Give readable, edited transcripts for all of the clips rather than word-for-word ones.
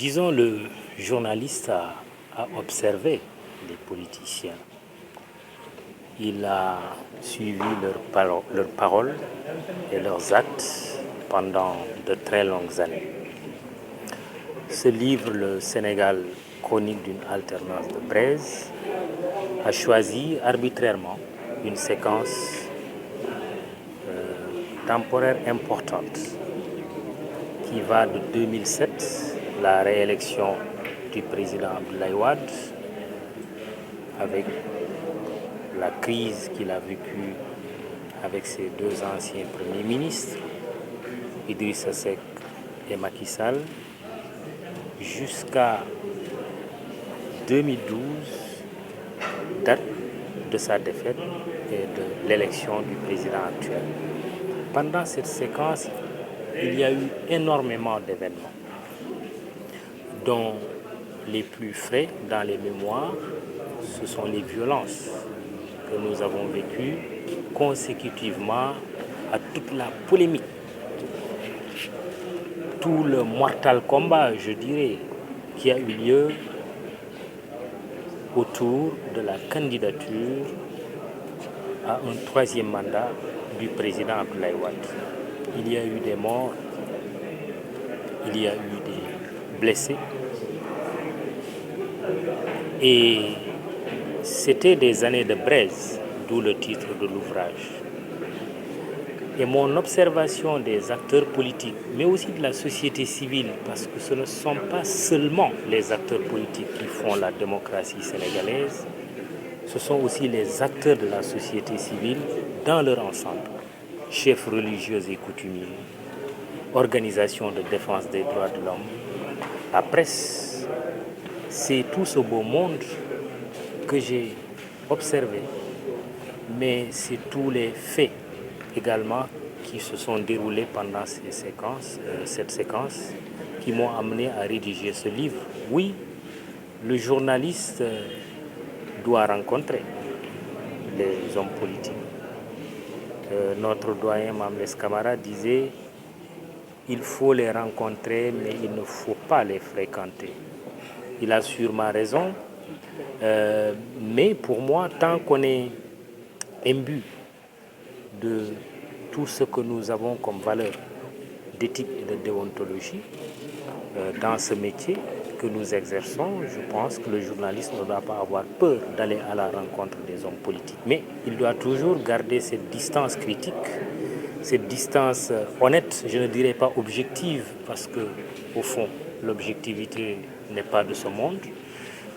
Disons, le journaliste a observé les politiciens. Il a suivi leurs paroles et leurs actes pendant de très longues années. Ce livre, Le Sénégal, chronique d'une alternance de braise, a choisi arbitrairement une séquence temporaire importante qui va de 2007, la réélection du président Abdoulaye Wade, avec la crise qu'il a vécue avec ses deux anciens premiers ministres, Idrissa Seck et Macky Sall, jusqu'à 2012, date de sa défaite et de l'élection du président actuel. Pendant cette séquence, il y a eu énormément d'événements, dont les plus frais dans les mémoires, ce sont les violences que nous avons vécues consécutivement à toute la polémique, tout le mortal combat, je dirais, qui a eu lieu autour de la candidature à un troisième mandat du président Abdoulaye Wade. Il y a eu des morts, il y a eu des blessés, et c'était des années de braise, d'où le titre de l'ouvrage. Et mon observation des acteurs politiques, mais aussi de la société civile, parce que ce ne sont pas seulement les acteurs politiques qui font la démocratie sénégalaise, ce sont aussi les acteurs de la société civile dans leur ensemble, chefs religieux et coutumiers, organisations de défense des droits de l'homme, la presse. C'est tout ce beau monde que j'ai observé, mais c'est tous les faits également qui se sont déroulés pendant cette séquence qui m'ont amené à rédiger ce livre. Oui, le journaliste doit rencontrer les hommes politiques. Notre doyen Mamles Camara disait il faut les rencontrer, mais il ne faut pas les fréquenter. Il a sûrement raison, mais pour moi, tant qu'on est imbu de tout ce que nous avons comme valeur d'éthique et de déontologie dans ce métier que nous exerçons, je pense que le journaliste ne doit pas avoir peur d'aller à la rencontre des hommes politiques. Mais il doit toujours garder cette distance critique, cette distance honnête, je ne dirais pas objective, parce que au fond, l'objectivité n'est pas de ce monde.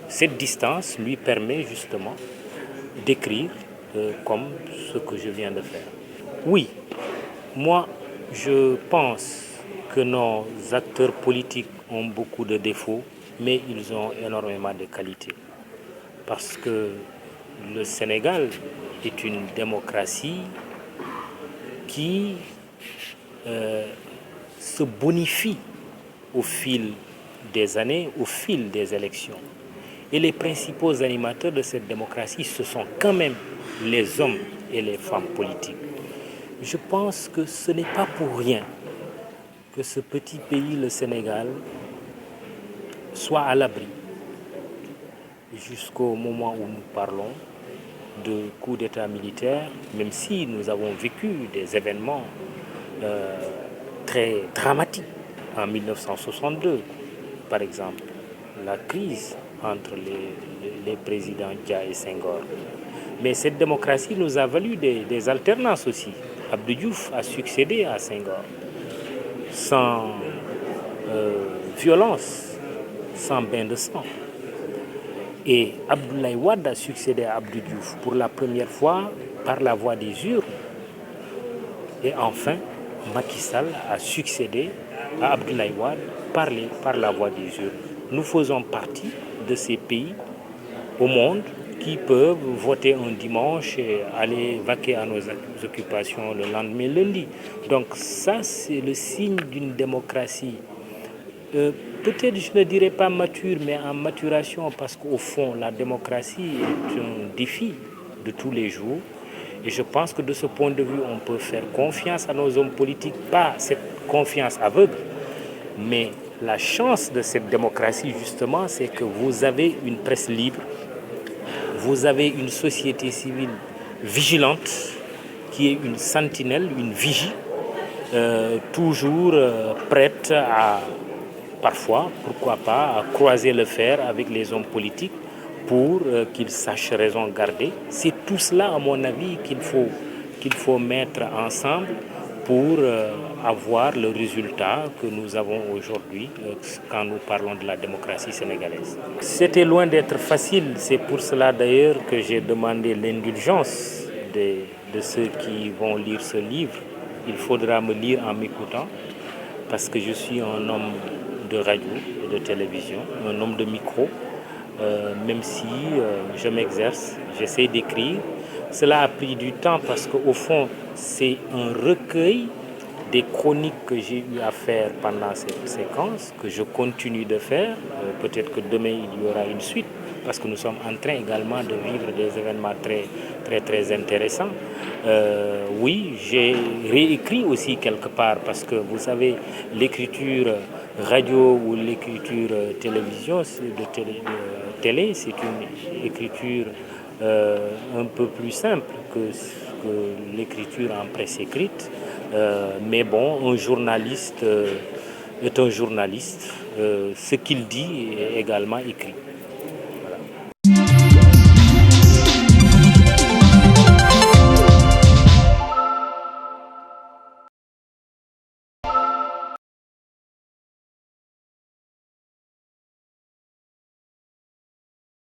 Cette distance lui permet justement d'écrire comme ce que je viens de faire. Oui, moi, je pense que nos acteurs politiques ont beaucoup de défauts, mais ils ont énormément de qualités. Parce que le Sénégal est une démocratie qui se bonifie au fil des années, au fil des élections. Et les principaux animateurs de cette démocratie, ce sont quand même les hommes et les femmes politiques. Je pense que ce n'est pas pour rien que ce petit pays, le Sénégal, soit à l'abri, jusqu'au moment où nous parlons, de coups d'État militaires, même si nous avons vécu des événements très dramatiques. En 1962, par exemple, la crise entre les présidents Dia et Senghor. Mais cette démocratie nous a valu des alternances aussi. Abdou Diouf a succédé à Senghor, sans violence, sans bain de sang. Et Abdoulaye Wade a succédé à Abdou Diouf pour la première fois par la voie des urnes. Et enfin, Macky Sall a succédé à Abdoulaye Wade par la voie des urnes. Nous faisons partie de ces pays au monde qui peuvent voter un dimanche et aller vaquer à nos occupations le lendemain lundi. Donc ça, c'est le signe d'une démocratie. Peut-être, je ne dirais pas mature, mais en maturation, parce qu'au fond, la démocratie est un défi de tous les jours. Et je pense que de ce point de vue, on peut faire confiance à nos hommes politiques, pas cette confiance aveugle, mais La chance de cette démocratie, justement, c'est que vous avez une presse libre, vous avez une société civile vigilante, qui est une sentinelle, une vigie, toujours prête à, parfois, pourquoi pas, à croiser le fer avec les hommes politiques pour qu'ils sachent raison garder. C'est tout cela, à mon avis, qu'il faut mettre ensemble pour avoir le résultat que nous avons aujourd'hui quand nous parlons de la démocratie sénégalaise. C'était loin d'être facile, c'est pour cela d'ailleurs que j'ai demandé l'indulgence de ceux qui vont lire ce livre. Il faudra me lire en m'écoutant parce que je suis un homme de radio et de télévision, un homme de micro, même si je m'exerce, j'essaie d'écrire. Cela a pris du temps parce qu'au fond, c'est un recueil des chroniques que j'ai eu à faire pendant cette séquence, que je continue de faire. Peut-être que demain, il y aura une suite, parce que nous sommes en train également de vivre des événements très intéressants. Oui, j'ai réécrit aussi quelque part, parce que vous savez, l'écriture radio ou l'écriture télévision, de télé, c'est une écriture un peu plus simple que l'écriture en presse écrite. Mais bon, un journaliste est un journaliste. Ce qu'il dit est également écrit.